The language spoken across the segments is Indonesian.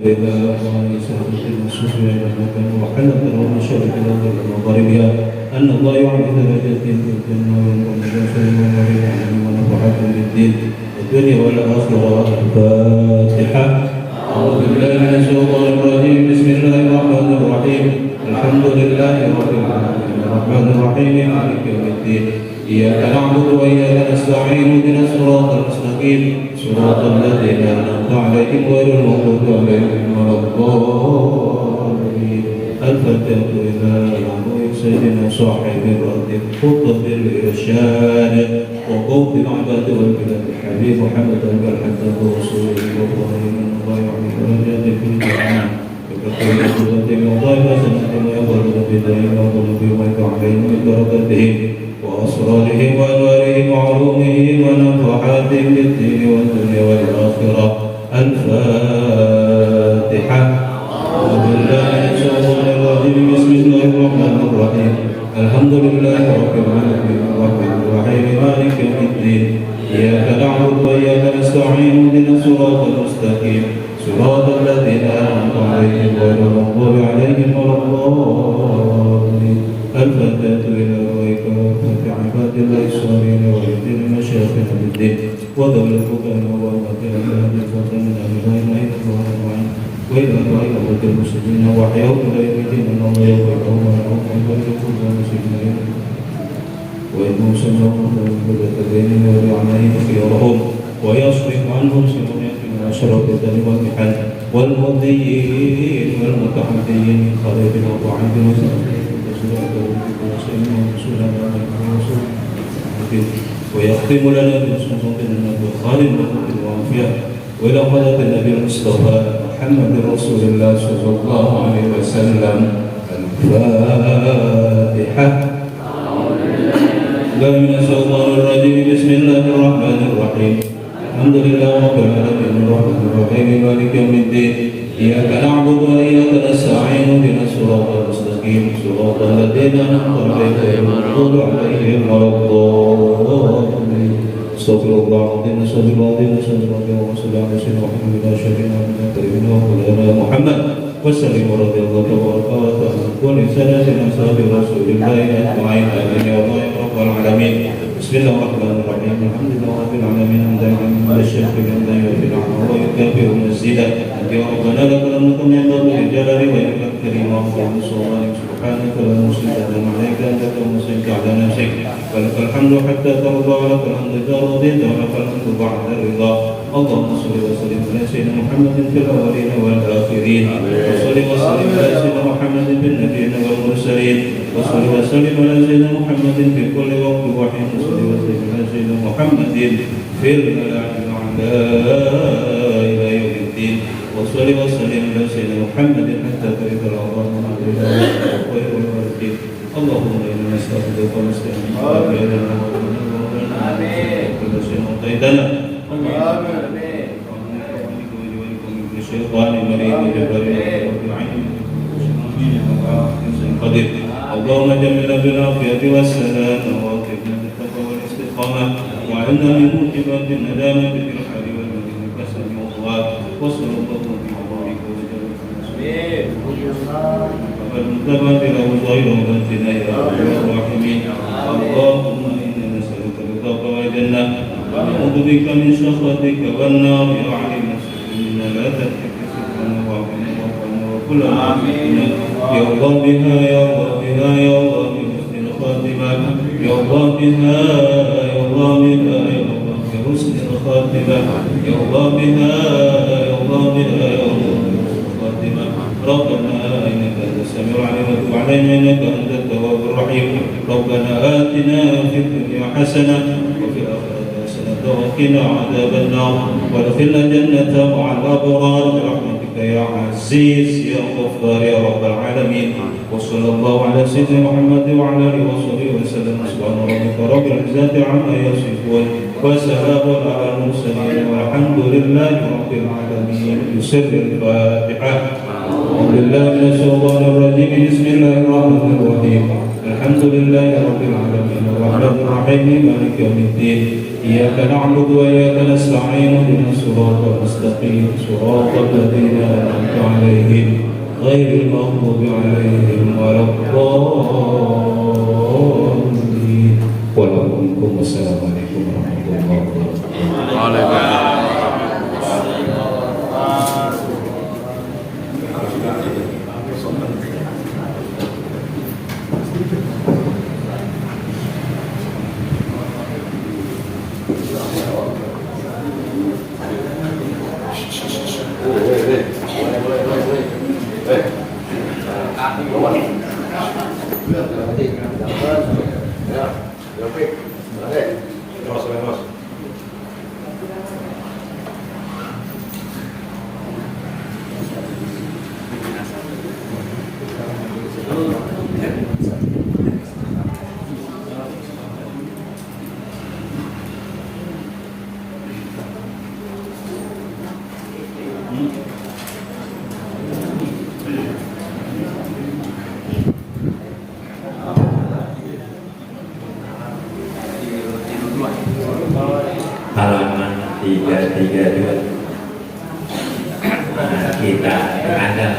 إذا سألت السفيان مكان وحلت له مشارق الأرض ومغاربها أن الله يعبد درجات في الجنة والمدافع والمعين ونفحات للدين الدنيا والآخرة. الفاتحة. أعوذ بالله من الشيطان الرجيم. بسم الله الرحمن الرحيم. الحمد لله رب العالمين الرحمن الرحيم مالك يوم الدين. إياك نعبد وإياك نستعين اهدنا الصراط المستقيم صراط الذين أنعمت عليهم غير المغضوب عليهم ولا الضالين. الفتاة إذا سيدنا صاحب الأرض خطة الإرشاد وقوت العباد والبلاد الحبيب محمد حتى رسوله والله من الله يعلم درجات في الجنة وكثير الخطة من الله حسنة ويقبل بدائم وظلم ويدعو عليهم من بركاتهم وأسرارهم وأنوارهم وعلومهم ونفحاتهم للدين والدنيا والآخرة. الفاتحة. أعوذ بالله من الشيطان الرجيم. بسم الله الرحمن الرحيم. الحمد لله رب العالمين الرحمن الرحيم مالك يوم الدين. إياك نعبد وإياك نستعين اهدنا الصراط المستقيم صراط الذين أنعمت عليهم غير المغضوب عليهم ولا الضالين. الفتاة إلى رويك وفتح عباد الله الصالحين ويهدي المشايخنا بالدين وذوي الفقهاء والمكان أهل الفتى من أهل الغيب والأجمعين وإلى طائفة المسلمين وأحياء إلى يوم الدين أن الله يغفرهم ويرحمهم ويغفر المسلمين وإنه سمعهم بالتدين ويعنيهم خيرهم ويصرف عنهم سيئات وأشرف الدم والمحن والمضيين والمتحدين من خريب وضعيف وسائل ويختم لنا بسنة النبي خالد والعافية وإلى حضرة النبي المصطفى محمد رسول الله صلى الله عليه وسلم. الفاتحة. لا من الشيطان الرجيم. بسم الله الرحمن الرحيم. الحمد لله رب العالمين الرحمن الرحيم مالك يوم الدين. إياك نعبد وإياك نستعين اهدنا الصراط المستقيم صراط الذين أنعمت عليهم غير المغضوب عليهم ولا الضالين. استغفر الله العظيم استغفر الله العظيم استغفر الله العظيم وصلى على سيدنا محمد وعلى آله وصحبه وسلم محمد وسلم رضي الله تبارك وتعالى ولسنة أصحاب رسول الله أجمعين آمين يا الله يا رب العالمين. بسم الله الرحمن الرحيم. الحمد لله رب العالمين حمدا يعلم الشيخ حمدا يوفي العمر ويكافئ مزيدا. يا ربنا لك الحمد كما ينبغي لجلال وجهك الكريم وعظيم سلطانك سبحانك لا نحصي ثناء عليك أنت كما أثنيت على نفسك ولك الحمد حتى ترضى ولك الحمد إذا رضيت ولك الحمد بعد الرضا. اللهم صل وسلم على سيدنا محمد في الأولين والآخرين وصل وسلم على سيدنا محمد في النبيين والمرسلين وصل وسلم على سيدنا محمد في كل وقت وحين وصل وسلم على سيدنا محمد في الملأ الأعلى إلى يوم الدين وصل وسلم على سيدنا محمد حتى ترث الأرض والخير والوالدين. اللهم إنا نستغفرك ونستعينك وبيدنا آمين كل شيء أعطيتنا الشيطان المريض جبارين قدير. اللهم جملنا بالعافية والسلام ووفقنا بالتقوى والاستقامة وعنا من موجبات الندامة في الحال والمدين والكسل والضوء وصل الله بحضورك وجلالك والمتبادل والظاهر والباطن يا رب الراحمين. اللهم إنا نسألك رضاك والجنة ونعوذ بك من سخطك والنار يا عليم إنا لا تترك سرنا وعظنا وقنا وكل عافينا يا الله بها يا الله بها يا الله بحسن الخاتمة يا الله بها يا الله بها يا الله بحسن الخاتمة يا الله بها يا الله بها يا الله بحسن الخاتمة. ربنا إنك أنت السميع العليم وتب علينا إنك أنت التواب الرحيم. ربنا آتنا في الدنيا حسنة وفي الآخرة حسنة وقنا عذاب النار وادخلنا الجنة مع الأبرار برحمتك يا عزيز يا غفار يا رب العالمين. وصلى الله على سيدنا محمد وعلى آله وصحبه وسلم. سبحان ربك رب العزة عما يصفون وسلام على المرسلين والحمد لله رب العالمين. بسر الفاتحة. أعوذ بالله من الشيطان الرجيم. بسم الله الرحمن الرحيم. الحمد لله رب العالمين الرحمن الرحيم مالك يوم الدين. إياك نعبد وإياك نستعين اهدنا الصراط المستقيم صراط الذين أنعمت غير المغضوب عليهم ولا الضالين. والسلام عليكم ورحمة الله وبركاته. Halaman 332. Kita berandal.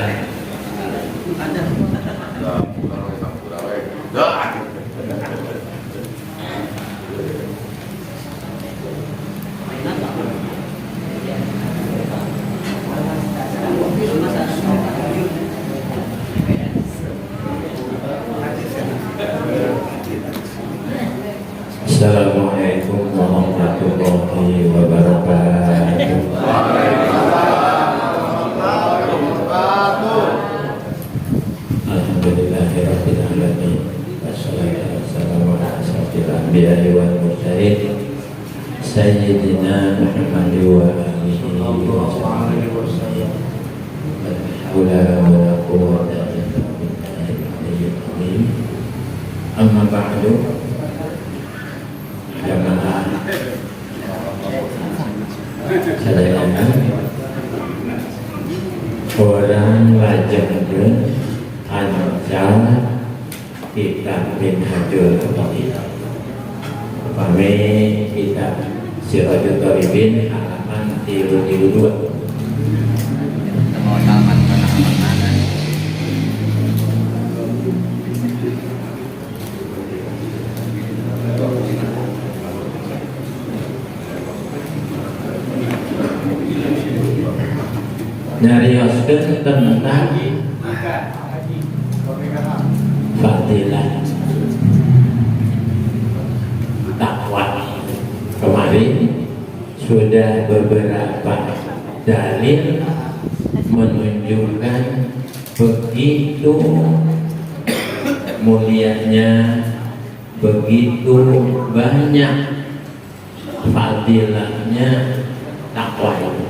Assalamualaikum warahmatullahi wabarakatuh. Alhamdulillahirabbil alamin. Wassalatu wassalamu ala asyrofil anbiya'i wal mursalin sayyidina Muhammad wa alihi wa sahbihi. La haula wa la quwwata illa billahil azim. Amma ba'du. Jamaah sadayana orang lajeng ancal kita minhajul thalibin. Pame kita Sirajul Thalibin halaman 32. Nyarioskeun tentang fadilah takwa. Kemarin sudah beberapa dalil menunjukkan begitu mulianya, begitu banyak fadilahnya takwa itu.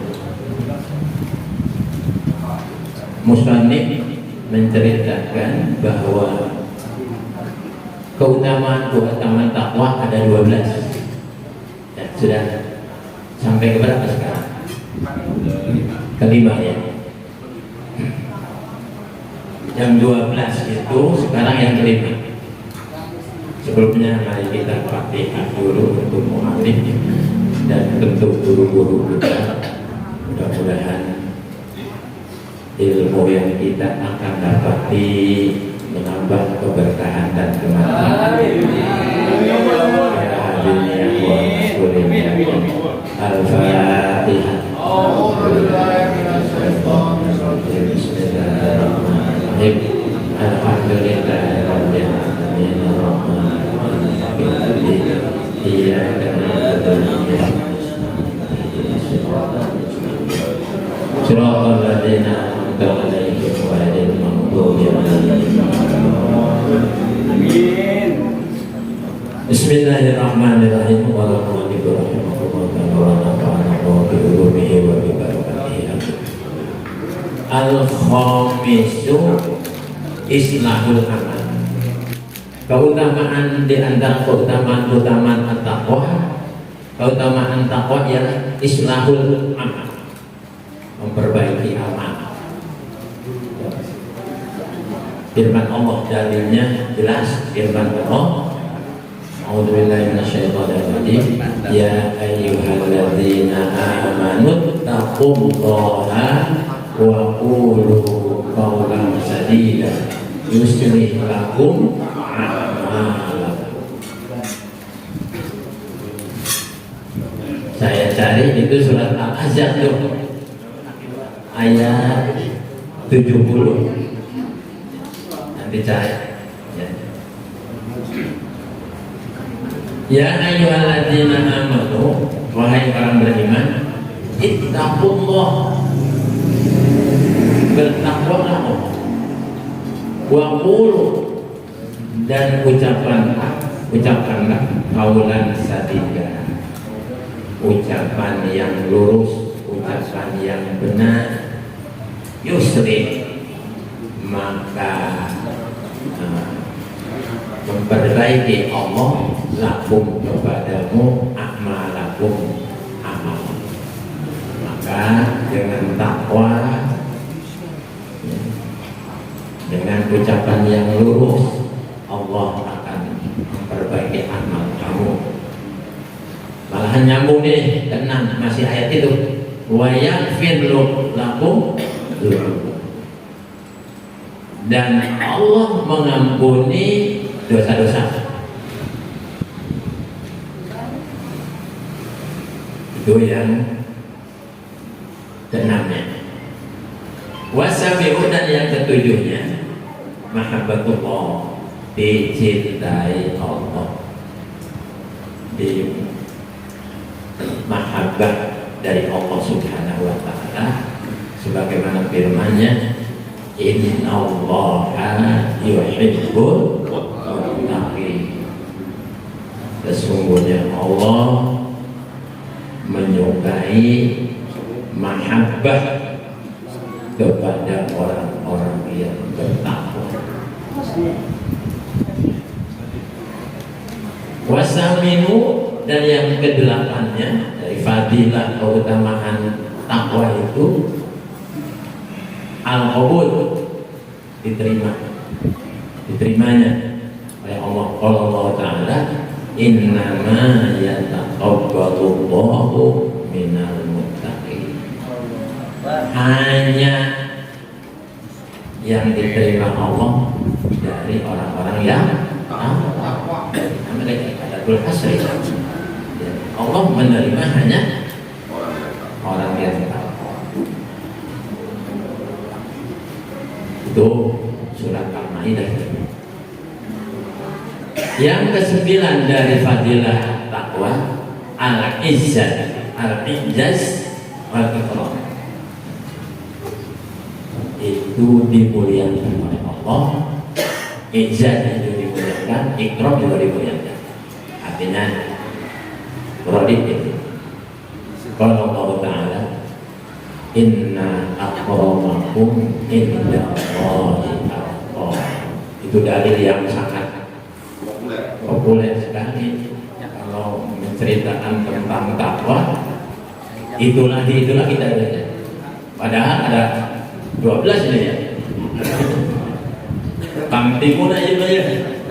Musannif menceritakan bahwa keutamaan takwa ada 12. Ya, sudah sampai ke berapa sekarang? Kelima ya. Yang 12 itu sekarang yang kelima. Sebelumnya mari kita Fatihah dulu untuk mu'alif dan tentu guru-guru kita. Mudah-mudahan ilmu yang kita akan dapati menambah keberkahan dan kemanfaatan. Al-Fatihah. Bismillahirrahmanirrahim. Alhamdulillahirabbil alamin. Iyyaka na'budu wa iyyaka nasta'in. Shiratal ladzina Bismillahirrahmanirrahim. Al-khamisu islahul amal. Keutamaan di antara keutamaan at-taqwa, keutamaan taqwa ialah islahul amal, memperbaiki amal. Firman Allah dalilnya jelas, firman Allah, A'udzubillahi minasyaitonirrajim. Ya ayyuhalladzina amanu taqullaha wa qulu qawlan sadida yuslih lakum a'malakum. Saya cari itu surat Al-Ahzab tuh ayat 70. Nanti cari ya. Ya ayyuhalladzina amanu, wahai orang beriman, ittaqullah, bertakwalah Allah. Wa qulu, dan ucapkanlah qaulan sadida, ucapan yang lurus, ucapan yang benar. Yusri, maka memperbaiki Allah lakum kepadamu a'malakum, amal. Maka dengan takwa, dengan ucapan yang lurus, Allah akan memperbaiki amal kamu. Malahan nyambung nih, tenang, masih ayat itu. Wa yaghfir lakum, dan Allah mengampuni dosa-dosa. Itu yang keenamnya. Wasabi'u, dan yang ketujuhnya mahabbatullah, dicintai Allah, di mahabbah dari Allah Subhanahu wa ta'ala, sebagaimana firman-Nya, innallaha yuhibbul muttaqin. Sesungguhnya Allah menyukai mahabbah kepada orang-orang yang bertakwa. Wasaminu, dan yang kedelapannya dari fadilah keutamaan takwa itu al-qabul, diterimanya oleh Allah. Allah Ta'ala, innama yataqabbalullahu minal muttaqin. Hanya yang diterima Allah dari orang-orang yang takwa. Mereka adalah hasri. Allah menerima hanya orang yang takwa. Itu surat Al-Maidah. Yang kesembilan dari fadilah takwa, al-ijaz wal-ikram. Itu dimuliakan oleh Allah. Ijaz itu dimuliakan, ikram juga dimuliakan. Artinya Rodit itu. Kalau Allah Ta'ala, inna akramakum indallahi atqakum. Itu dalil yang sangat populer sekali. Kalau menceritakan tentang takwa, itulah kita belajar. Padahal ada 12 ini ya. Kamtimun aja belajar.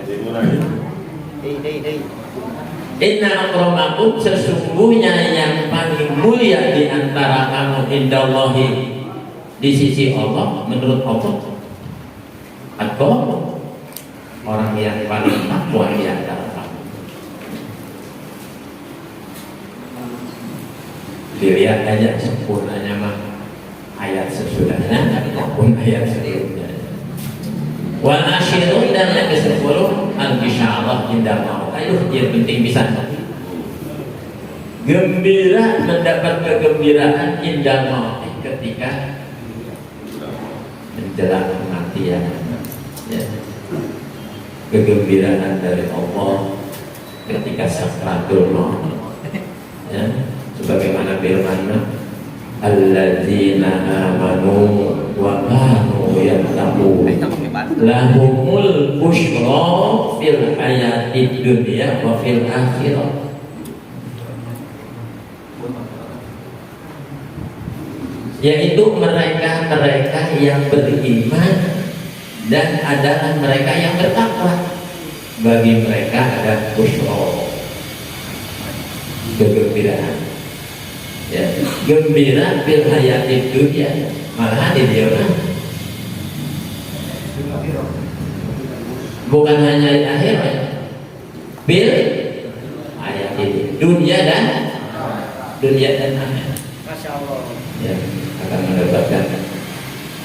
Inna akramakum, sesungguhnya yang paling mulia di antara kamu indallahi, di sisi Allah, menurut Allah, atau orang yang paling takwa di antara kamu. Dilihat aja sempurnanya mah ayat sesudahnya maupun ayat sebelumnya. Wal asyirun, dan yang ke-10 al-bisyarah indah maut. Ayo, yang penting bisa gembira, mendapat kegembiraan indah maut, ketika menjelang kematian ya. Kegembiraan dari Allah ketika sakratul maut ya. Sebagaimana firman-Nya, alladzina amanu wa kanu yattaqun lahumul busyra fil hayatid dunya wa fil akhirah. Yaitu mereka yang beriman dan adalah mereka yang bertakwa. Bagi mereka ada busyra, kegembiraan ya, gembira fil hayatid dunya, Malah di dia bukan hanya di akhirat, bil ayat ini dunia dan akhirat. Masya Allah. Ya, akan mendapatkan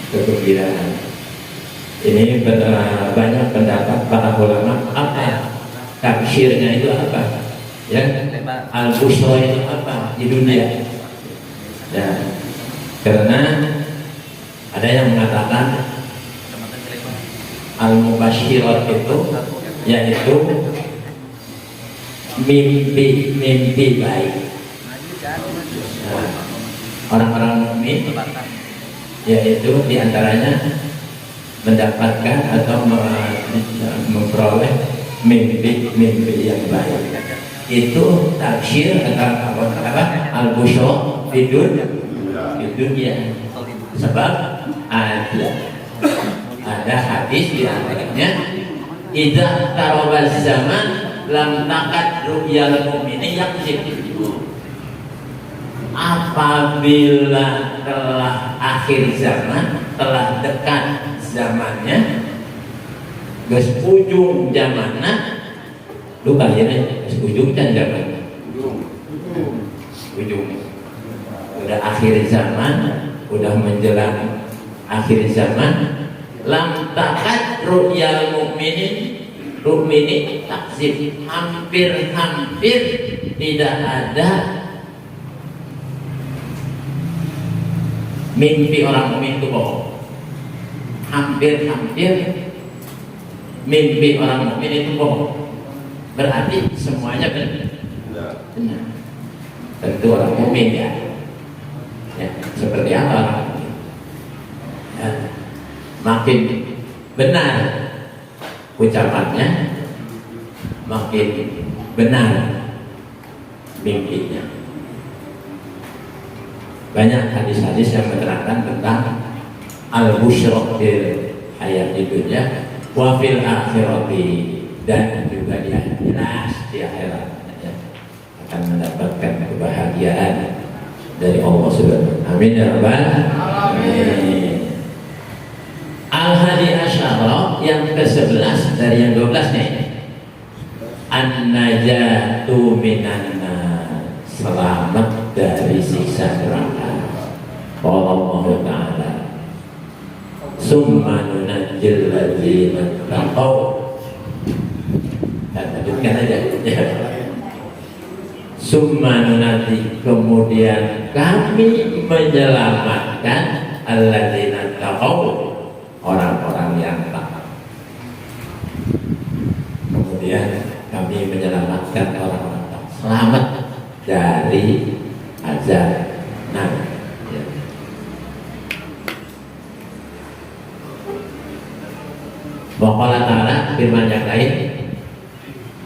kegembiraan. Ini banyak pendapat para ulama apa tafsirnya itu apa? Ya, al-busra itu apa di dunia? Ya, karena ada yang mengatakan al-mubasyirat itu yaitu mimpi baik. Nah, orang-orang mukmin yaitu diantaranya mendapatkan atau memperoleh mimpi yang baik. Itu tafsir atau apa al-busra di dunia. Sebab ada hadis di antaranya idza tarabaz zaman lam taqad ru'yal mu'mini yaqzib. Apabila telah akhir zaman, telah dekat zamannya, geus ujung zamanna, lu kalian geus ujung kan zaman. Ujung. Udah akhir zaman, udah menjelang akhir zaman, lam taqad ru'yal mu'mini takzib, hampir tidak ada mimpi orang mukmin itu bohong. Hampir mimpi orang mukmin itu bohong. Berarti semuanya benar. Tentu orang mukmin ya. Seperti apa orang mukmin? Ya. Makin benar ucapannya, makin benar mimpinya. Banyak hadis-hadis yang menerangkan tentang al-busra fil hayat dunya wa fil akhirati, dan juga di akhirat ya, akan mendapatkan kebahagiaan dari Allah Subhanahu. Amin ya rabbal alamin. Al-hadi asyara yang ke-11 dari yang 12 nih. An-najatu minan nar, selamat dari siksa neraka. Allah Ta'ala summa nunajjil ladzina taqaw. Lanjutkan aja ya. Summa nunajjil, kemudian kami menyelamatkan alladzina taqaw, orang-orang yang takwa. Kemudian kami menyelamatkan orang-orang takwa, selamat dari azab neraka. Wa ta'ala firman yang lain,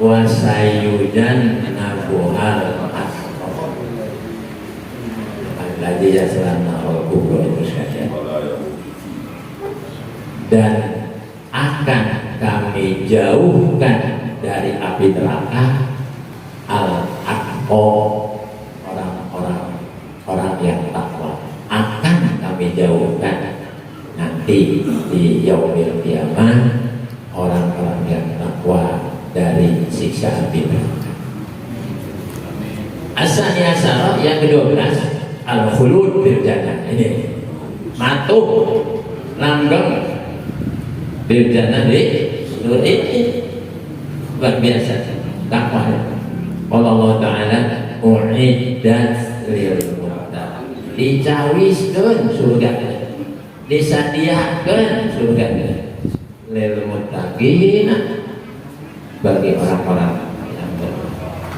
wa sayyujan nabuhal asqaf alladzi yaslana al-kubra itu saja, dan akan kami jauhkan dari api neraka al-aqqa, orang yang takwa, akan kami jauhkan nanti di yaumil qiyamah orang-orang yang takwa dari siksa api neraka. Asani asara yang ke-12 al-khulud fil jannah. Ini matuh langgeng fil jannah di surga. Ini luar biasa takwa. Allah Ta'ala u'iddat lil muttaqin, dicawiskeun surga, disadiakeun surga lil muttaqin, bagi orang-orang yang bertakwa.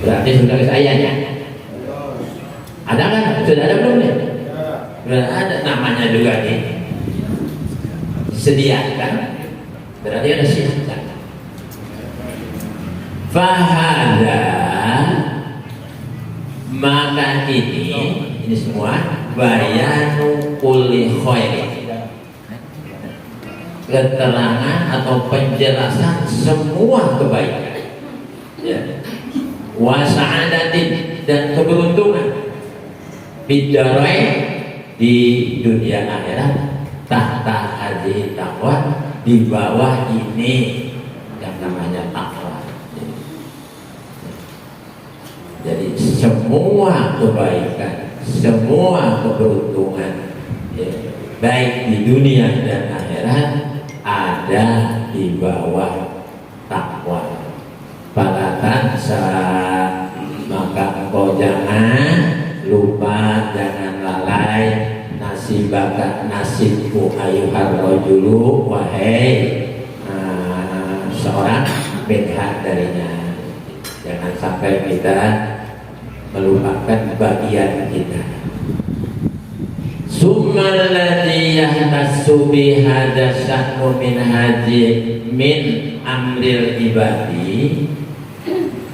Berarti sudah ayahnya ada kan? Sudah ada belum nih? Sudah ada, namanya juga nih disediakan, berarti ada siapkan. Fahada, maka ini semua bayanu kulli khair, keterangan atau penjelasan semua kebaikan ya. Wa sa'adatin, dan keberuntungan, bidarain, di dunia akhirat tahta hadhihi taqwa, di bawah ini yang namanya takwa. Jadi semua kebaikan, semua keberuntungan, ya, baik di dunia dan akhirat ada di bawah takwa. Fala tansa, maka engkau jangan lupa, jangan lalai nasibaka, nasibku ayuhar rajulu, wahai seorang bedha darinya. Jangan sampai kita melupakan bagian kita. Summal ladzi yahtassu bi hadza sya'nu min haji min amril ibadi.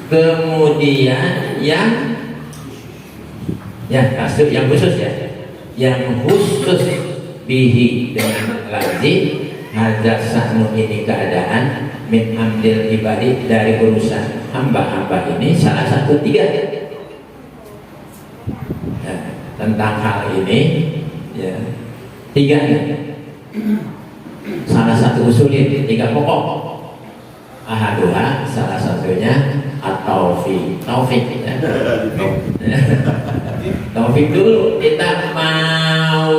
Kemudian yang kasus yang khusus ya, yang khusus bihi dengan ladzi hadza sya'nu, ini keadaan min amril ibadi, dari urusan hamba-hamba ini, salah satu tiga. Nah, tentang hal ini ya, tiga salah satu usulin, tiga pokok. Ahaduha, salah satunya at-taufik. Taufik ya. Taufik dulu, kita mau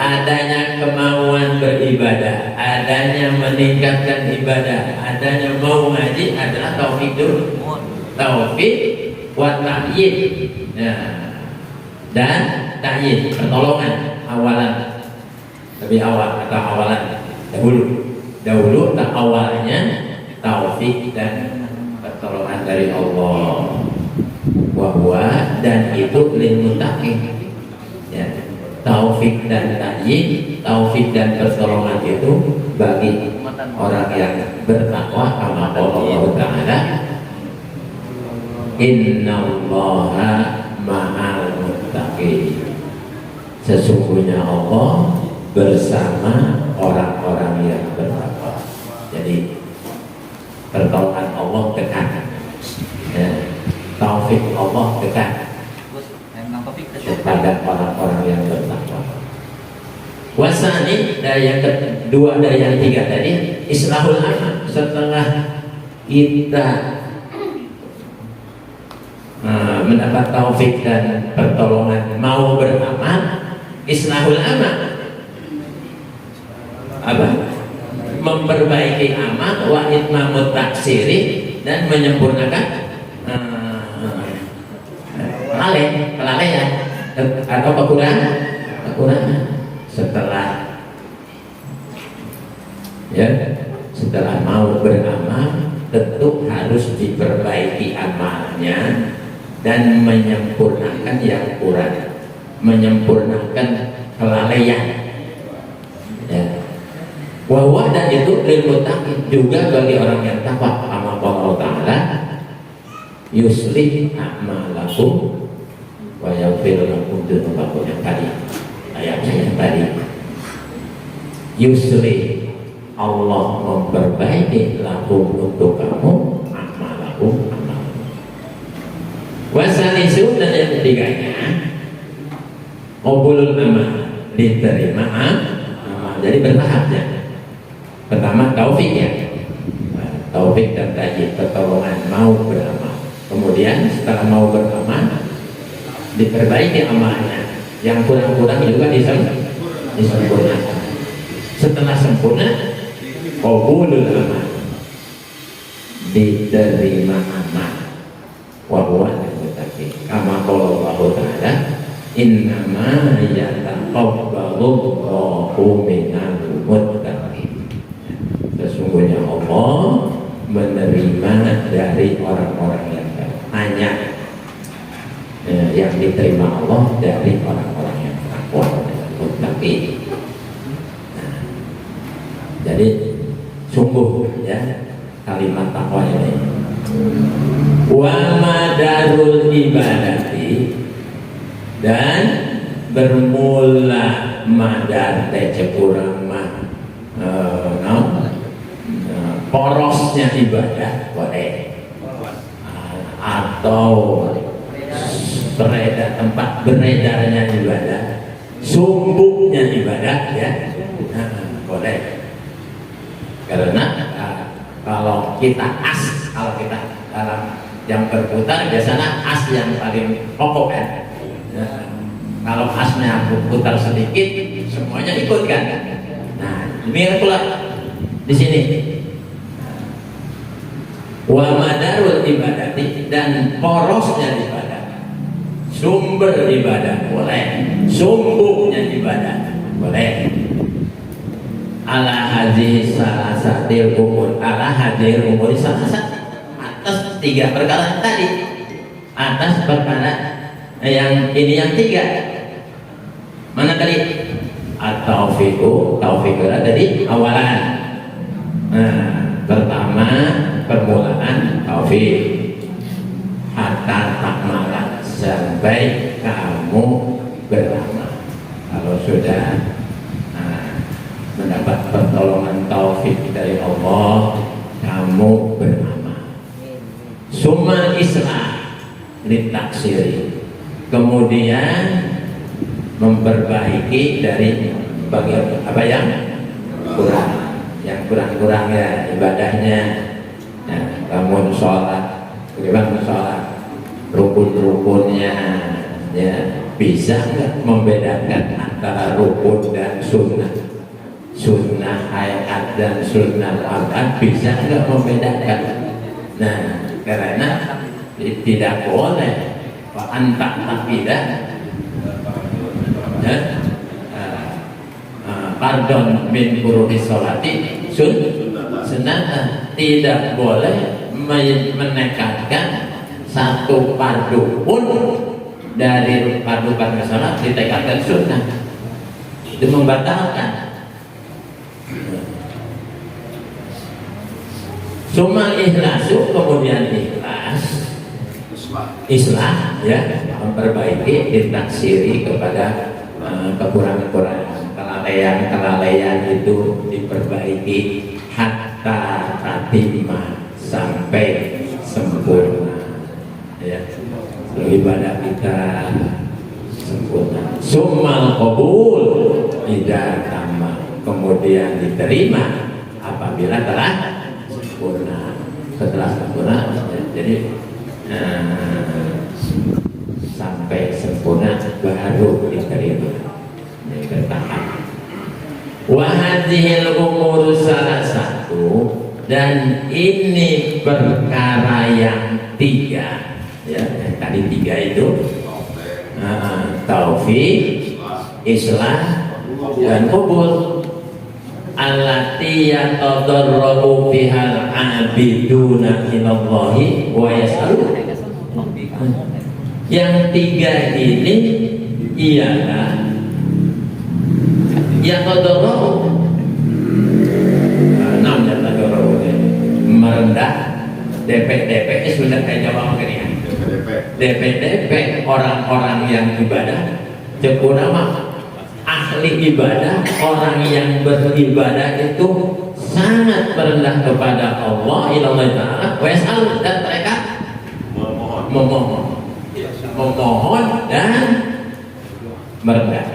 adanya kemauan beribadah, adanya meningkatkan ibadah, adanya mau ngaji, adalah taufik dulu. Taufik wa ta'yid ya, dan ta'yid, pertolongan awalan, lebih awal atau awalan dahulu tak awalnya taufik dan pertolongan dari Allah. Wahwa, dan itu lil muttaqin ya. Taufik dan ta'yid, taufik dan pertolongan itu bagi orang yang bertakwa. Kama Allah Ta'ala, innallaha ma'al muttaqin, sesungguhnya Allah bersama orang-orang yang bertakwa. Jadi pertolongan Allah dekat ya. Taufik Allah dekat kepada orang-orang yang bertakwa. Wasani, dari yang kedua, dari yang tiga tadi, islahul amal. Setelah kita mendapat taufik dan pertolongan mau beramal, islahul amal apa? Memperbaiki amal, wa itmamut taksiri, dan menyempurnakan kelalaian atau kekurangan. Setelah mau beramal, tentu harus diperbaiki amalnya dan menyempurnakan yang kurang, menyempurnakan kelalaian ya. Wahwa, dan itu lil muttaqin, juga bagi orang yang takwa. Kama Allah Ta'ala, yuslih a'malakum wa yaghfir lakum dzunubakum, yang tadi ayatnya yang tadi. Yuslih, Allah memperbaiki lakum, untuk kamu, a'malakum, amal. Wasanisu, dan yang ketiganya qabulul amal, diterima amal. Jadi bertahapnya. Pertama taufik ya, taufik dan ta'yid, pertolongan mau beramal. Kemudian setelah mau beramal, diperbaiki amalnya, yang kurang-kurang juga disempurnakan. Setelah sempurna, qabulul amal, diterima amal. Wa huwa al-muttaqin. Kama qala Allah Ta'ala, innama yataqabbalu Allahu minal muttaqin. Sesungguhnya Allah menerima dari orang-orang yang hanya yang diterima Allah dari orang-orang yang takwa dan muttaqin. Jadi sungguh ya kalimat takwa ini. Wa madarul ibadati, dan bermula madar teh kurang mah porosnya ibadah boleh, atau tempat beredarnya ibadah sumbuknya ibadah ya. Boleh. Karena kalau kita dalam yang berputar biasanya as yang paling pokok kan. Kalau asnya berputar sedikit semuanya ikut kan. Nah, demikian pula di sini. Wa madarul ibadati, dan porosnya ibadah, sumber ibadah boleh, sumbuknya ibadah boleh. Ala hadis salasatil umur, ala hadir umur salasat, atas 3 perkara tadi, atas perkara yang ini yang 3. Mana tadi? At-taufiqu, taufiq tadi awalan. Nah, pertama permulaan taufik, hatta takmalah, sampai kamu beramal. Kalau sudah mendapat pertolongan taufik dari Allah, kamu beramal. Summa islah litaksiri, kemudian memperbaiki dari bagian apa yang kurang, yang kurang-kurang ya ibadahnya. Nah, kamu sholat, bagaimana sholat, rukun-rukunnya ya, bisa nggak membedakan antara rukun dan sunnah, sunnah hayat dan sunnah arkan, bisa nggak membedakan? Nah, karena tidak boleh antak tidak pardon min furuhi sholati sunnah, tidak boleh menekatkan satu fardu pun dari fardu sholat ditekatkan sunnah, itu membatalkan. Summa ikhlasu, kemudian islah ya, memperbaiki, ditaksiri kepada kekurangan-kekurangan, kelalaian itu diperbaiki hatta tatimah, sampai sempurna ya, ibadah kita sempurna. Summal qabul idza tamma, kemudian diterima apabila telah sempurna. Setelah sempurna jadi sampai sempurna baru diterima, bertahap. Wa hadhil umur salah satu, dan ini perkara yang 3 ya, yang tadi 3 itu taufik, islah, dan qabul. Allati yatadarrabu bihal abiduna ilallahi wa yas'alun. Yang 3 ini ialah yatadarrabu, merendah, DP sudah kayak jawab begini, DP orang-orang yang ibadah, cekurama ahli ibadah, orang yang beribadah itu sangat merendah kepada Allah ilallah ta'ala, wesal, dan mereka memohon dan merendah.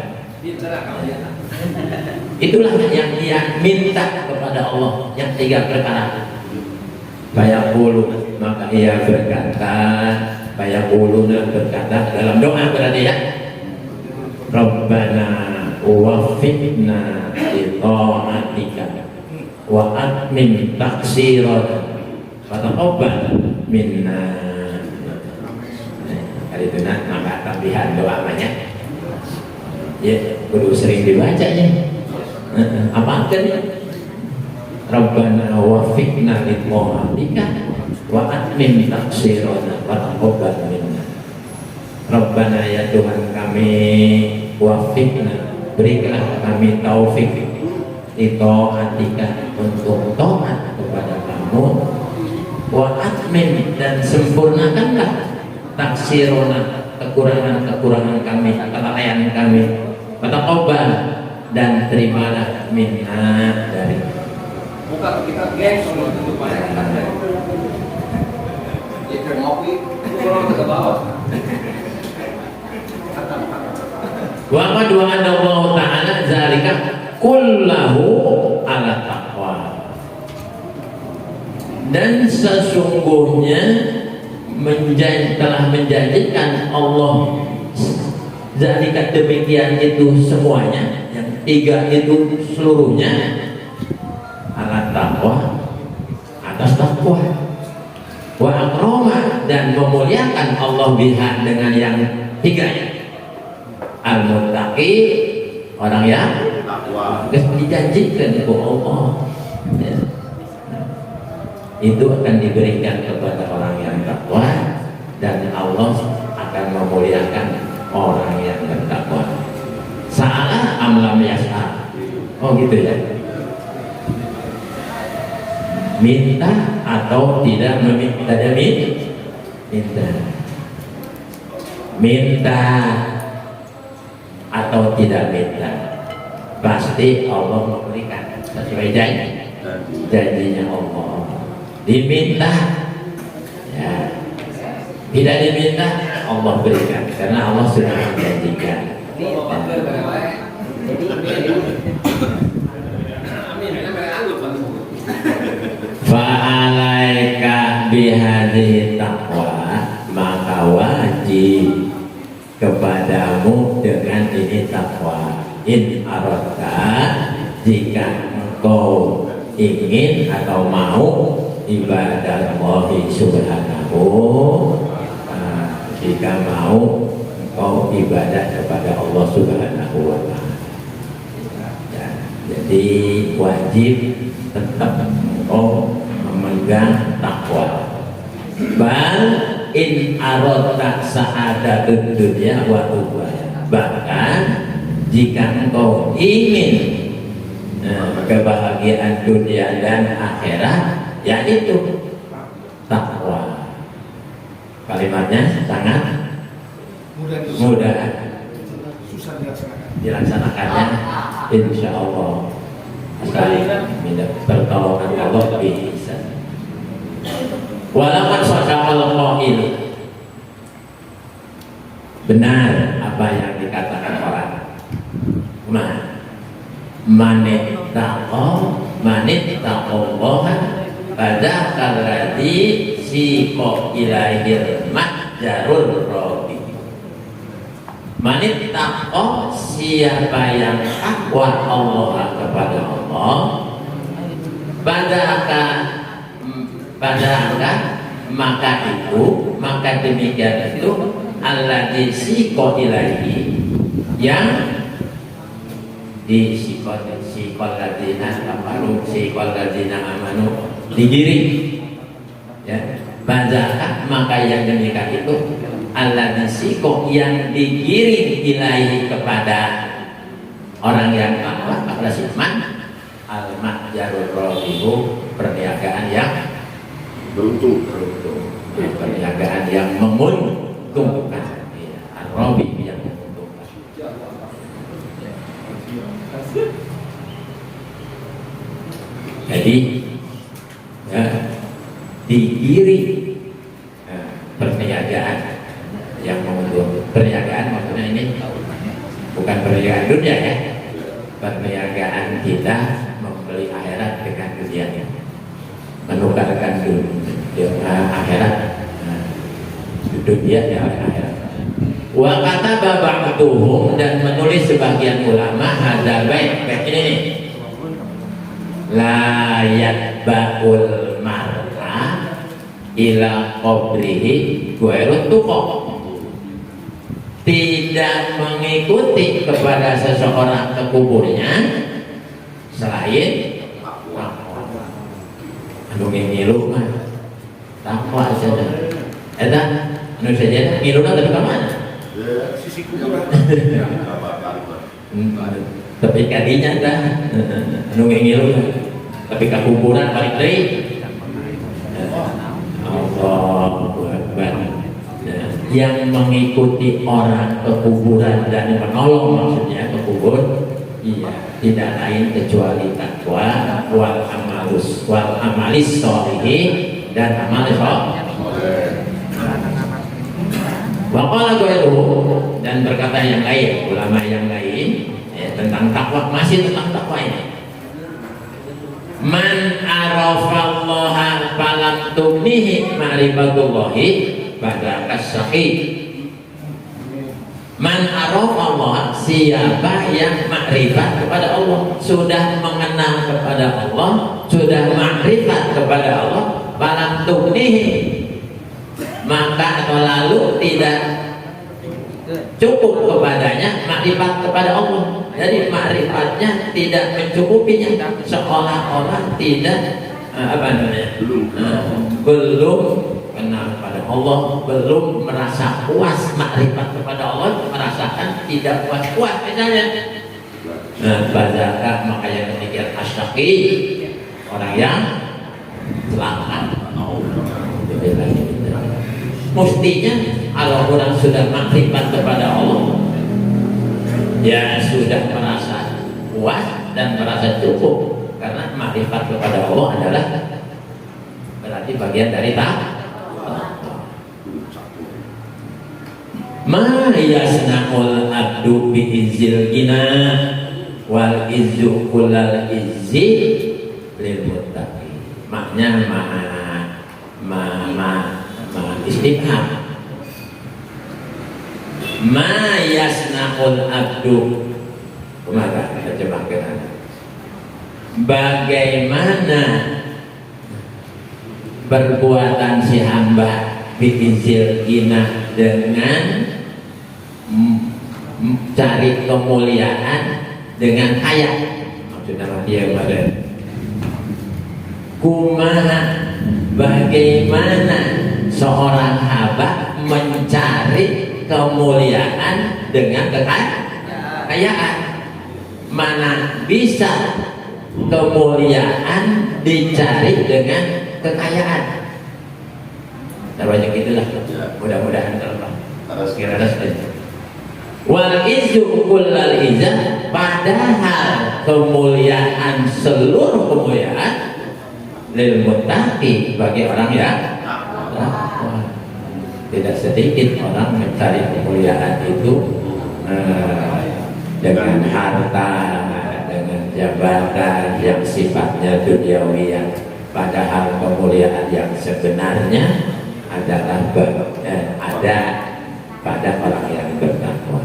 Itulah yang dia minta kepada Allah, yang 3 perkara. Bayaqulu, maka ia berkata, bayaquluna berkata dalam doa berarti ya, Rabbana waffiqna li ta'atika wa atmim taksiran wa taqabbal minna. Kali itu maka tambahan doa banyak ya, kudu sering dibacanya. Apa artinya? Rabbana waffiqna li ta'atika wa atmim taksiran wa taqabbal minna. Rabbana, ya Tuhan kami, waffiqna, berikanlah kami taufik ita'atika, untuk taat kepada kamu, wa atmim, dan sempurnakanlah taksirona, kekurangan-kekurangan kami, kelalaian kami, wa taqabbal, dan terimalah minna dari. Bukan kita gengs untuk banyak kita. Ya ngopi, turun ke bawah. Wa qad wa'ada Allah ta'ala zalika kullahu ala taqwa. Dan sesungguhnya telah menjanjikan Allah zalika demikian itu semuanya, yang tiga itu seluruhnya ala taqwa, atas takwa. Wa akrama, dan memuliakan Allah biha dengan yang tiga, al-muttaqi, orang yang takwa, dijanjikan oleh Allah ya. Itu akan diberikan kepada orang yang takwa, dan Allah akan memuliakan orang yang bertakwa. Sa'ala am lam yas'al. Oh gitu ya. Minta atau tidak meminta, minta. Minta atau tidak minta, pasti Allah memberikan sesuai janjinya Allah. Diminta ya, tidak diminta Allah berikan, karena Allah sudah menjanjikan. Fa'alaika bihadhihi taqwa, maka wajib kepadamu dengan ini takwa. In aradta, jika engkau ingin atau mau ibadah Allah subhanahu, jika mau engkau ibadah kepada Allah subhanahu wa ta'ala ya, jadi wajib tetap engkau memegang takwa. Bal in aradta sa'adatud dunya wa ukhra, bahkan jika engkau ingin kebahagiaan dunia dan akhirat, yaitu takwa. Kalimatnya sangat mudah dilaksanakannya, insya Allah. Asal minta pertolongan Allah bisa. Walaupun sadaqal qail, benar apa yang dikatakan orang. Manittaqallaha fadzakal ladzi siqa ilaihil mahjarul rabi. Manittaqa, siapa yang takwa Allah kepada Allah, maka demikian itu alladzi siqa ilaihi, yang di sikol ladina kafaru, sikol ladina amanu, digiring ya. Bazaka, maka yang demikian itu alladzi siko, yang digiring ilaihi kepada orang yang takwa, kepada iman. Al-mahjarul rabihu, perniagaan yang beruntung, perniagaan yang menguntungkan. Al-rabi yang menguntungkan. Jadi ya, digiring perniagaan yang menguntungkan. Perniagaan maksudnya ini bukan perniagaan dunia ya, perniagaan kita membeli akhirat dengan dunia, menukarkan dunia akhirat, dunia dengan akhirat. Wa kataba ba'duhum, dan menulis sebagian ulama hadzal bait ini nih, la yatba'ul mar'a ila qabrihi ghairu tuqa, tidak mengikuti kepada seseorang ke kuburnya selain anu ngilu mah takwa saja. Eta anu saja ngiluna tapi ka mana? Sisi kuburan. Tapi kadinya dah anu ngilu tapi ka kuburan balik deui. Allahu Akbar. Yang mengikuti orang ke kuburan dan menolong, maksudnya ke kubur, iya, tidak lain kecuali takwa wal amalis sholihi, dan amal saleh. Waqala ghairuhu, dan berkata yang lain, ulama yang lain tentang takwa, masih tentang takwa ini. Man arafallaha falam tugnihi ma'rifatullahi ba'da as-saqi. Man arafallaha, siapa yang makrifat kepada Allah, sudah mengenal kepada Allah, sudah makrifat kepada Allah, falam tugnihi, maka atau lalu tidak cukup kepadanya makrifat kepada Allah. Jadi makrifatnya tidak mencukupinya, seolah-olah tidak belum kenal kepada Allah, belum merasa puas makrifat kepada Allah, merasakan tidak puas-puas misalnya. Bazaka, maka yang demikian asyaki, orang yang celaka. Mestinya kalau orang sudah makrifat kepada Allah, ya sudah merasa puas dan merasa cukup, karena makrifat kepada Allah adalah berarti bagian dari takwa. Ma yasna'ul abdu bi izzil gina wal izzu kullal izzi lil muttaqin. Maknanya istifham. Ma yasna'ul abdu, maka kita terjemahkan, bagaimana perbuatan si hamba biizil gina, dengan cari kemuliaan dengan kaya. Maksudnya dia pada kumaha, bagaimana seorang hamba mencari kemuliaan dengan kekayaan. Mana bisa kemuliaan dicari dengan kekayaan? Banyak itulah. Mudah-mudahan terus kira-kira saja. Wal izzu kullal izzah, padahal kemuliaan, seluruh kemuliaan lil muttaqi, bagi orang yang takwa. Tidak sedikit orang mencari kemuliaan itu dengan harta, dengan jabatan yang sifatnya duniawi, padahal kemuliaan yang sebenarnya adalah ada pada orang yang bertakwa.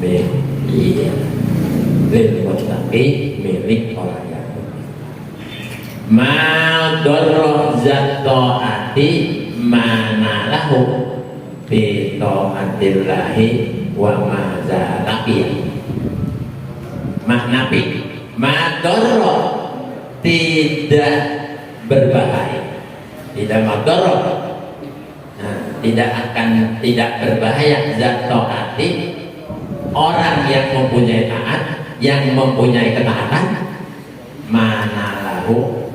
Iya, lil muttaqi, milik orang yang bertakwa. Ma darra zat taati manalahu bi taatillahi wa ma zalaqiya. Makna pi, ma darra, tidak berbahaya, tidak madorot, tidak berbahaya zat taati, orang yang mempunyai taat, yang mempunyai ketaatan, mana lahu,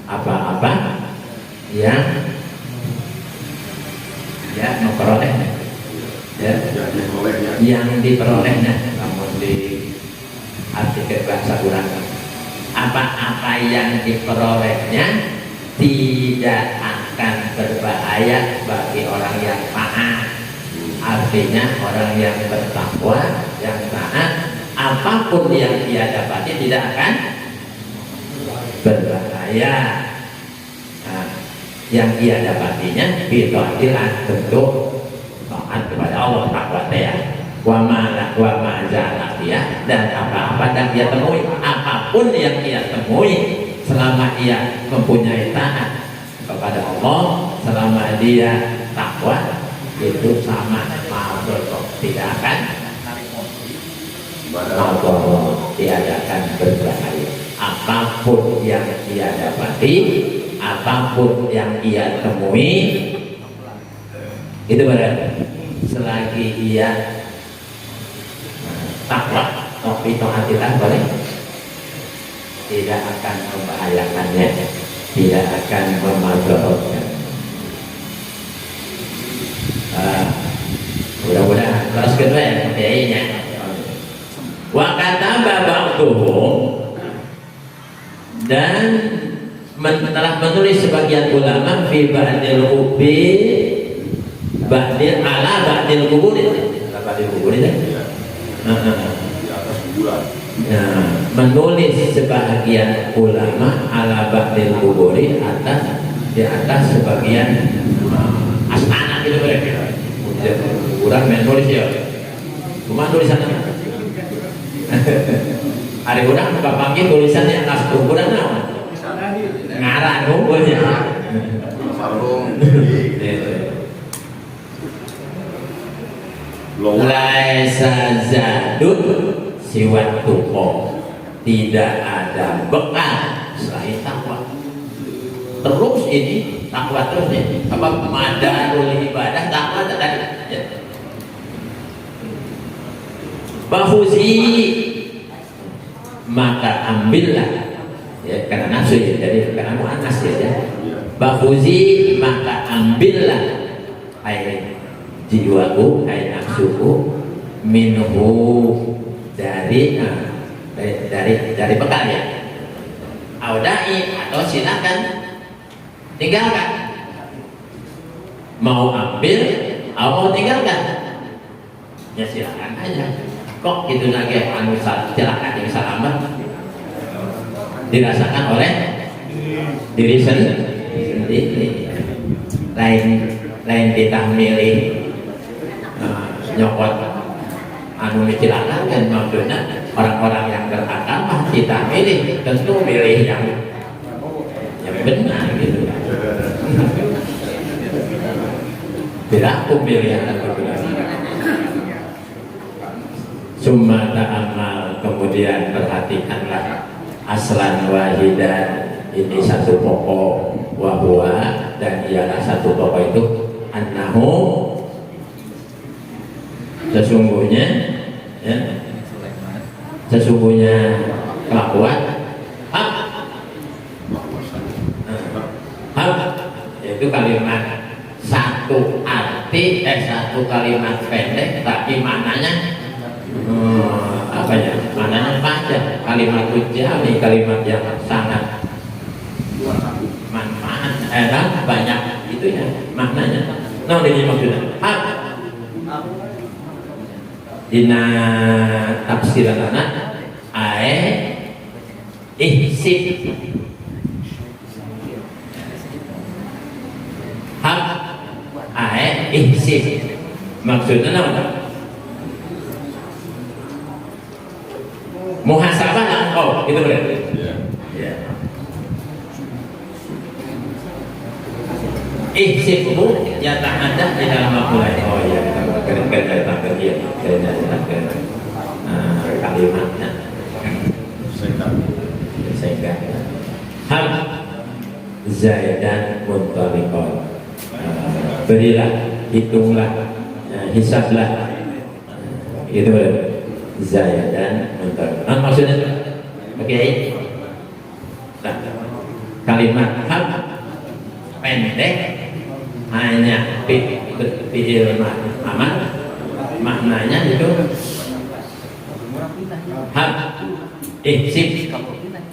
apa-apa yang memperolehnya, yang diperolehnya, namun di artikel bahasa kurang, apa-apa yang diperolehnya tidak akan berbahaya bagi orang yang taat. Artinya orang yang bertakwa, yang taat, apapun yang dia dapati tidak akan berbahaya. Yang ia dapatinya bid'atilah, bentuk taat kepada Allah, takwa dia. Wa ma zalaqiya, dan apa-apa yang dia temui, apapun yang ia temui, selama ia mempunyai taat kepada Allah, selama dia takwa, itu sama ma'adul, tidak akan ma'adul, tidak akan berbahaya. Apapun yang ia dapati, apapun yang ia temui, itu berarti selagi ia takwa, tapi taatilah boleh, tidak akan membahayakannya, tidak akan memadorotkan. Mudah-mudahan terus kedua yang kayaknya. Wa kataba ba'duhum, dan telah menulis sebagian ulama fi ba'dil ubi ba'dil ala ba'dil kuburin. Ala ba'dil kuburin ya. Di atas kuburan. Nah, menulis sebagian ulama ala ba'dil kuburi atas di atas sebagian astana gitu mereka. Kuburan menulis ya. Cuma tulisannya. Hari orang buka panggil tulisannya atas kuburan apa? Ngarang kuburnya. Sarung. Laisa zadun siwat tupo, tidak ada bekal selain takwa. Terus ini takwa terus nih. Apa madarul ibadah takwa tadi. Ya. Bahuzi maka ambillah ya karena nafsu ya jadi karena muannas ya. Bahuzi maka ambillah air jiwaku, hai nafsuku minhu dari bekal ya. Audai atau silakan tinggalkan. Mau ambil atau mau tinggalkan? Ya silakan aja. Kok gitu lagi anu silakan yang selamat dirasakan oleh diri sendiri. Lain kita milih nyokot anu silakan kan maksudnya orang-orang yang berakal mah kita milih tentu milih yang benar gitu. Tidak aku milih yang benar. Summa ta'amal kemudian perhatikanlah aslan wahidan ini satu pokok wahwa dan ialah satu pokok itu annahu sesungguhnya ya, sesungguhnya kelakuan hak yaitu kalimat satu arti satu kalimat pendek tapi maknanya apa ya maknanya panjang. Kalimat ujami kalimat yang sangat manfaat banyak itu ya maknanya. Nah ini maksudnya hak dina tafsiran anak ihsib hak ihsib maksudnya apa? Muhasabah engkau gitu berarti. Ya. Ihsibhu ya tak ada di dalam mulai. Oh iya kita kalimatnya sehingga ham zaidan muntaliqon berilah hitunglah hisablah itu berarti zaidan muntaliqon maksudnya oke. Nah, kalimat ham pendek hanya fi'il aman maknanya itu hak ihsib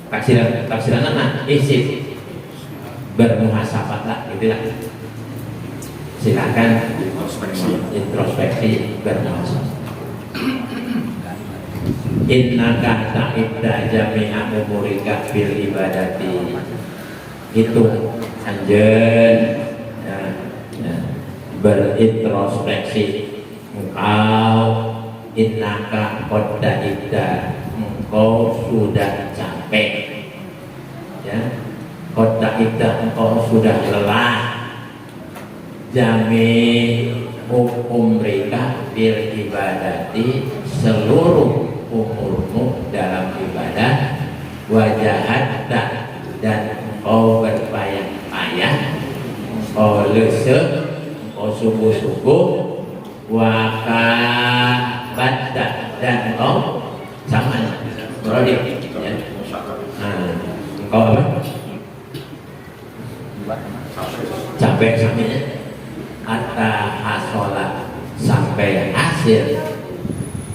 tafsiran mana ihsib bermuhasabahlah itulah silakan introspeksi bermuhasabah. Innaka ta'ibda jami'a umurika bil ibadati itu anjen berintrospeksi engkau innaka qad ta'ibda engkau sudah capek ya qad ta'ibda engkau sudah lelah jami umrika bil ibadati seluruh umurmu dalam ibadah wajahat dan engkau berpayah-payah engkau leseh engkau sungguh-sungguh wakabatta dan engkau sama berarti ya. Engkau apa? Capek sampainya hatta hasolat sampai hasil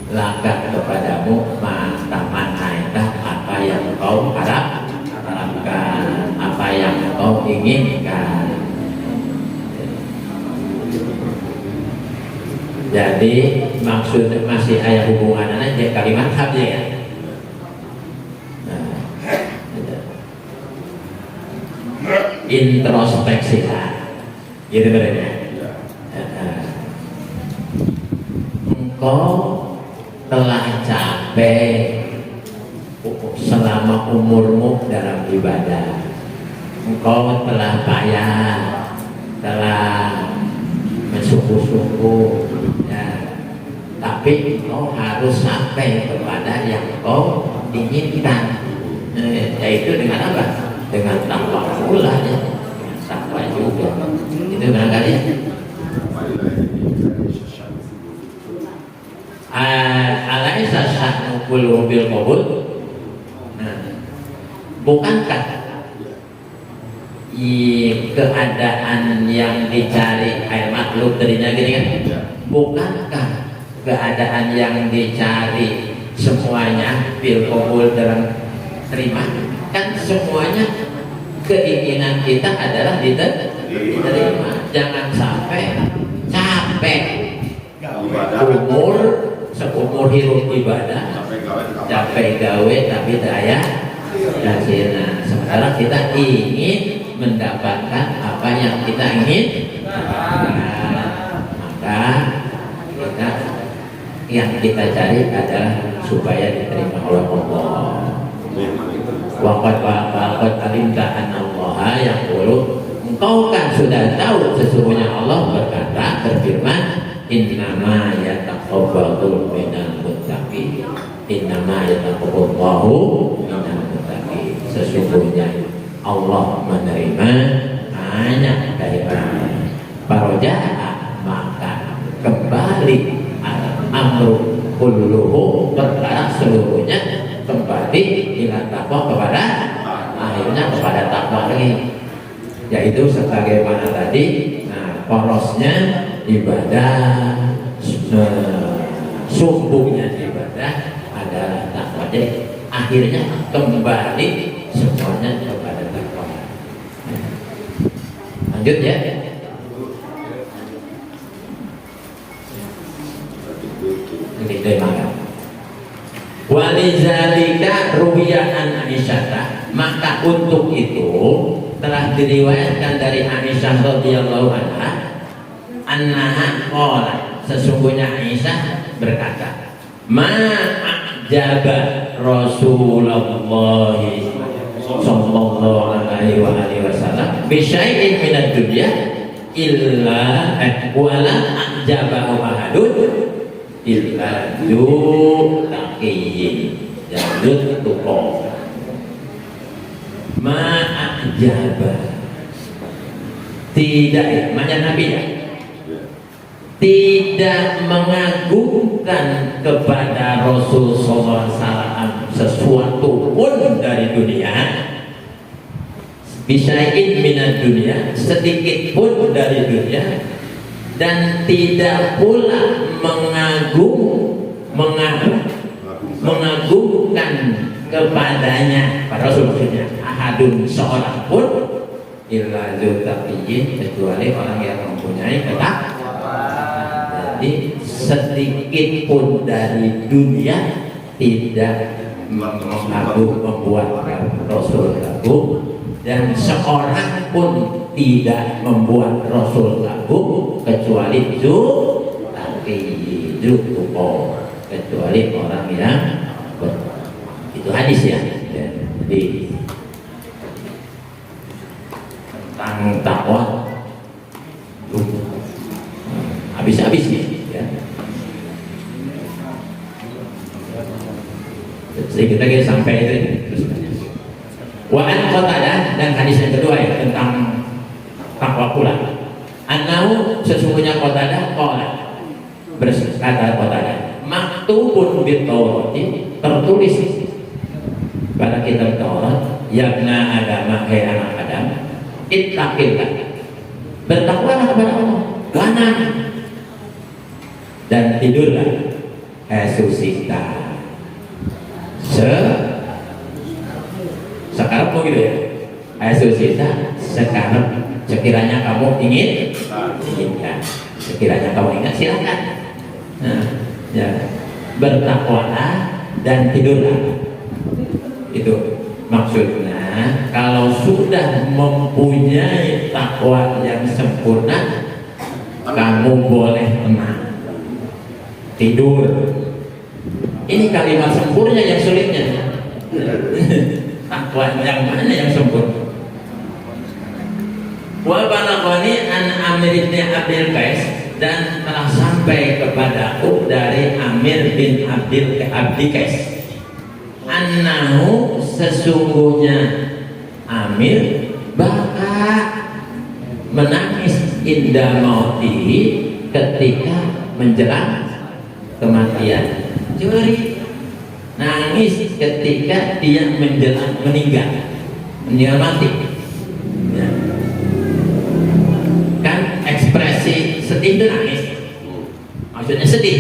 laka kepadamu mantaman naikah apa yang kau harapkan apa yang kau inginkan Jadi maksud masih ayah hubungan aja kalimat habnya ya. Nah, introspeksi lah, gitu berarti. Engkau telah capek selama umurmu dalam ibadah. Engkau telah payah, telah mensungguh-sungguh, ya. Tapi engkau harus sampai kepada yang engkau inginkan, yaitu dengan apa? Dengan takwa pula, ya. Takwa juga. Itu barangkali. Alaisa sya'nu qulubil qabul. Nah, bukankah keadaan yang dicari air makhluk tadinya gini kan? Bukankah keadaan yang dicari semuanya bil qabul dalam terima? Kan semuanya keinginan kita adalah diterima. Jangan sampai capek umur seumur hidup ibadah, capek gawe tapi daya hasilnya. Sementara kita ingin mendapatkan apa yang kita ingin dapatkan, maka yang kita cari adalah supaya diterima oleh Allah. Waqad alimta annallaha yaqulu, engkau kan sudah tahu sesungguhnya Allah berkata, berfirman, innama yataqabbalu minal muttaqin. Innama yataqabbalu minal muttaqin. Sesungguhnya Allah menerima hanya dari orang Faroja'a, maka kembali amru kulluhu, perkara seluruhnya kembali ila taqwa, kepada akhirnya kepada takwa lagi, yaitu sebagaimana tadi. Nah, porosnya ibadah, subuhnya ibadah adalah takwa. Jadi akhirnya kembali semuanya kepada takwa. Lanjut ya. Ini tema. Walizalika ruwiyan Aisyah, maka untuk itu telah diriwayatkan dari Aisyah radhiyallahu anha, annaha qalat, sesungguhnya Aisyah berkata, ma'ajaba Rasulullah sallallahu alaihi wasallam bi syai'in minad dunya illa wala ajabahu ahadun illa du taqiyyin jadud tuqo. Ma'ajaba, tidak ya, makna Nabi ya, tidak mengagumkan kepada Rasul SAW sesuatu pun dari dunia, bisain minat dunia, sedikit pun dari dunia, dan tidak pula mengagumkan kepadanya para Rasul, maksudnya ahadun, seorang pun, illa dzutaqiyin, kecuali orang yang mempunyai ketakwaan. Jadi sedikit pun dari dunia tidak membuat Rasul kagum, dan seorang pun tidak membuat Rasul kagum kecuali zutuqo, kecuali orang yang itu hadis ya. Jadi tentang takwa habis-habis ya. Jadi kita sampai itu terus. Wa an Qatadah, dan hadis yang kedua ya tentang takwa pula. Annahu, sesungguhnya Qatadah qala, berkata Qatadah, maktubun bit Taurati, tertulis pada kitab Taurat, yabna Adam, hai anak Adam, ittaqillah, bertakwalah kepada Allah, wanam, dan tidurlah, esusita, sekarang mau gitu ya, esusita, sekarang sekiranya kamu inginkan, sekiranya kamu ingat silakan. Nah, ya, bertakwalah dan tidurlah. Itu maksudnya. Kalau sudah mempunyai takwa yang sempurna, kamu boleh tenang, tidur. Ini kalimat sempurna yang sulitnya. Takwa yang mana yang sempurna? Wa balaghani an Amir bin Abdul Qais, dan telah sampai kepadaku dari Amir bin Abdul Qais, annahu, sesungguhnya Amir baka menangis inda mautihi, ketika menjelang kematian. Curi nangis ketika dia menjelang meninggal mati. Ya. Kan ekspresi sedih itu nangis, maksudnya sedih.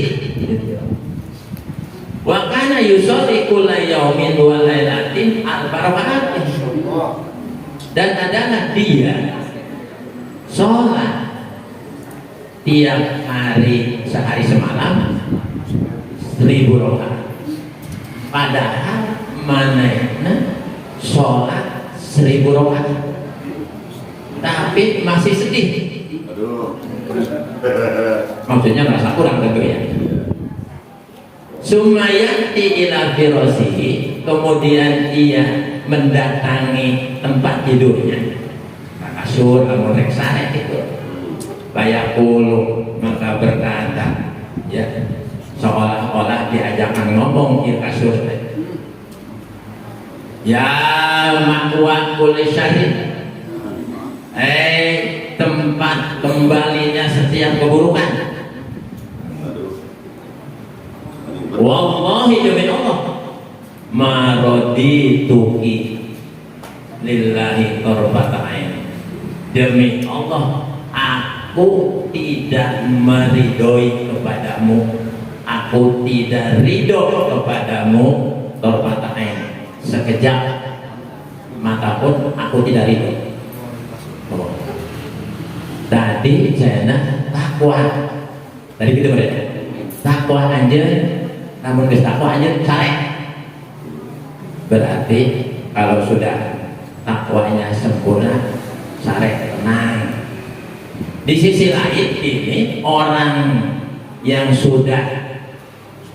Wa kana yusolli kulla yaumin wa lailatin al-barakatin, dan adalah dia sholat tiap hari sehari semalam 1000 rakaat. Padahal manehna sholat 1000 rakaat tapi masih sedih. Maksudnya merasa kurang tentu ya. Sumayati ila firasihi, kemudian ia mendatangi tempat tidurnya, kasur kamu reksa itu. Bayakulu, maka berkata, ya, seolah-olah diajakkan ngomong di kasur. Ya ma'wa kulli syahid, tempat kembalinya setiap keburukan. Wallahi, demi Allah, marodituki lillahi qarbata ain, demi Allah, aku tidak meridoi kepadamu, aku tidak ridho kepadamu qarbata ain, sekejap mata pun aku tidak ridho. Tadi jana takwa, tadi kita berada takwa aja, namun takwa aja saleh. Berarti kalau sudah takwanya sempurna, saleh, tenang. Di sisi lain ini orang yang sudah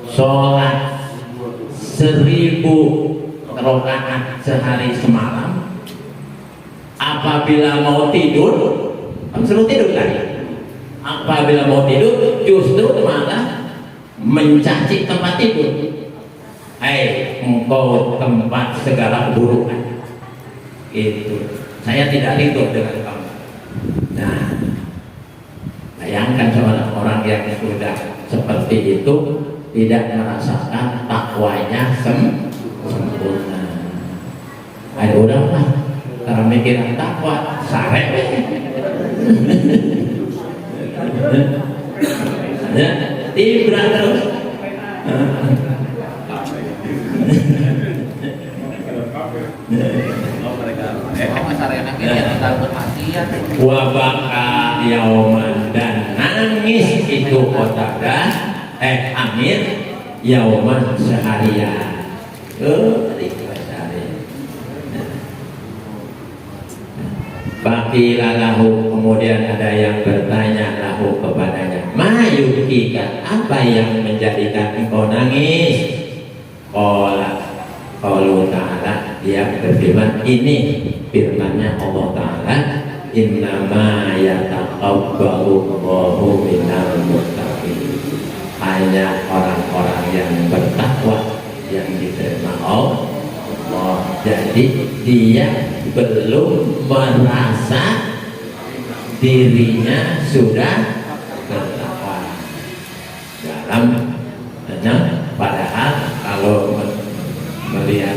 sholat 1000 rakaat sehari semalam, apabila mau tidur, suruh tidur lagi. Apabila mau tidur, justru malah mencaci tempat tidur. Engkau tempat segala keburukan. Itu saya tidak ridho dengan kamu. Nah, bayangkan orang yang sudah seperti itu tidak merasakan takwanya sempurna. Ada orang lah karena mikiran takwa sarek. Ya, tibra terus. Wabaka yauman, dan nangis itu Qatadah Amir yauman seharian. Baki lalahu, kemudian ada yang bertanya lahu kepadanya, mayukika, apa yang menjadikan engkau nangis? Qalu ta'ala, dia berfirman, ini firmannya Allah Ta'ala, innama yataqabbalu Allahu minal muttaqin, hanya orang-orang yang bertakwa yang diterima Allah. Jadi dia belum merasa dirinya sudah bertakwa dalam, padahal kalau melihat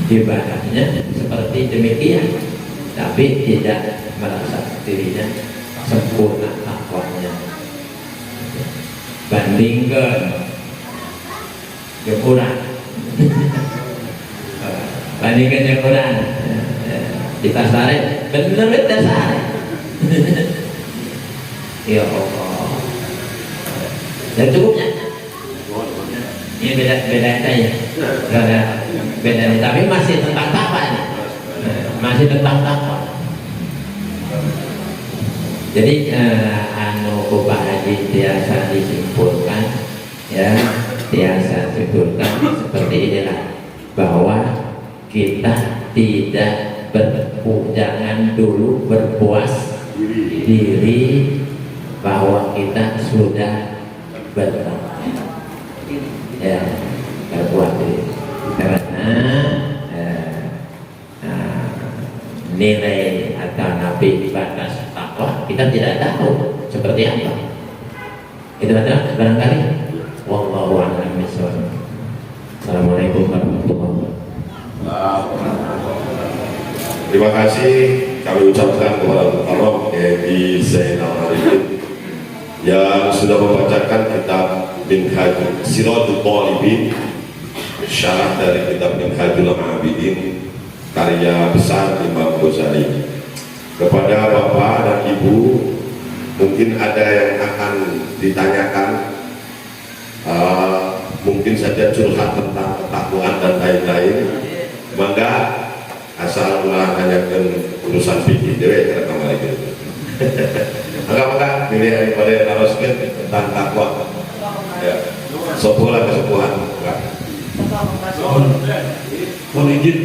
ibadahnya seperti demikian, tapi tidak merasa dirinya sempurna takwanya. Bandingkan Quran, bandingkan Quran di pasar, bener dasar. Ya Allah, Dan cukupnya. Ini beda ya. Ada beda, tapi masih tentang takwa ini. Masih tentang takwa. Jadi Bapak Haji biasa disimpulkan, ya, biasa disimpulkan seperti inilah, bahwa kita tidak jangan dulu berpuas diri bahwa kita sudah bertakwa, ya, berpuas diri, karena nilai atau nabi batas takwa kita tidak tahu seperti apa. Itu adalah barangkali. Wallahu a'lam bishawab. Assalamualaikum warahmatullahi wabarakatuh. Terima kasih kami ucapkan kepada Al-Mukarram Edi Zainal Arifin yang sudah membacakan kitab Minhajul Siratul Talibin, syarah dari kitab Minhajul Abidin, karya besar Imam Ghazali. Kepada Bapak dan Ibu, mungkin ada yang akan ditanyakan, mungkin saja curhat tentang ketakwaan dan lain-lain. Maka asal ulah tanyakan urusan fikih dewe cara kembali gitu. Maka pilih daripada naroskeun tentang takwa. Ya. Sepuhan kesepuhan. Mohon izin.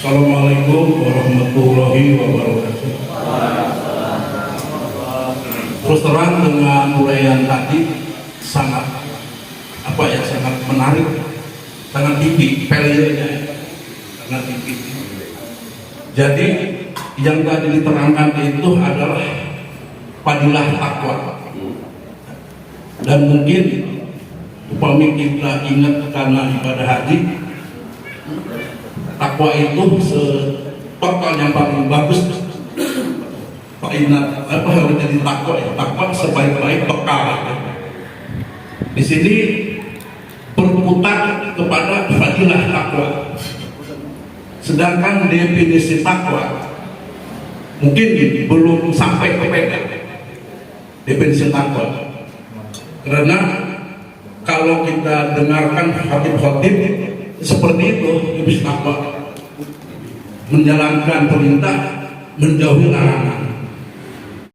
Assalamualaikum warahmatullahi wabarakatuh. Terus terang dengan uraian tadi sangat sangat menarik, sangat tinggi value-nya, sangat tinggi. Jadi yang tadi diterangkan itu adalah fadilah takwa, dan mungkin upami kita ingat karena ibadah haji, takwa itu total yang paling bagus. Apa harus jadi takwa? Takwa sebaik-baik bekal. Di sini berputar kepada fadilah takwa. Sedangkan definisi takwa mungkin belum sampai kepada definisi takwa. Karena kalau kita dengarkan khatib-khatib seperti itu, definisi takwa menjalankan perintah, menjauhi larangan.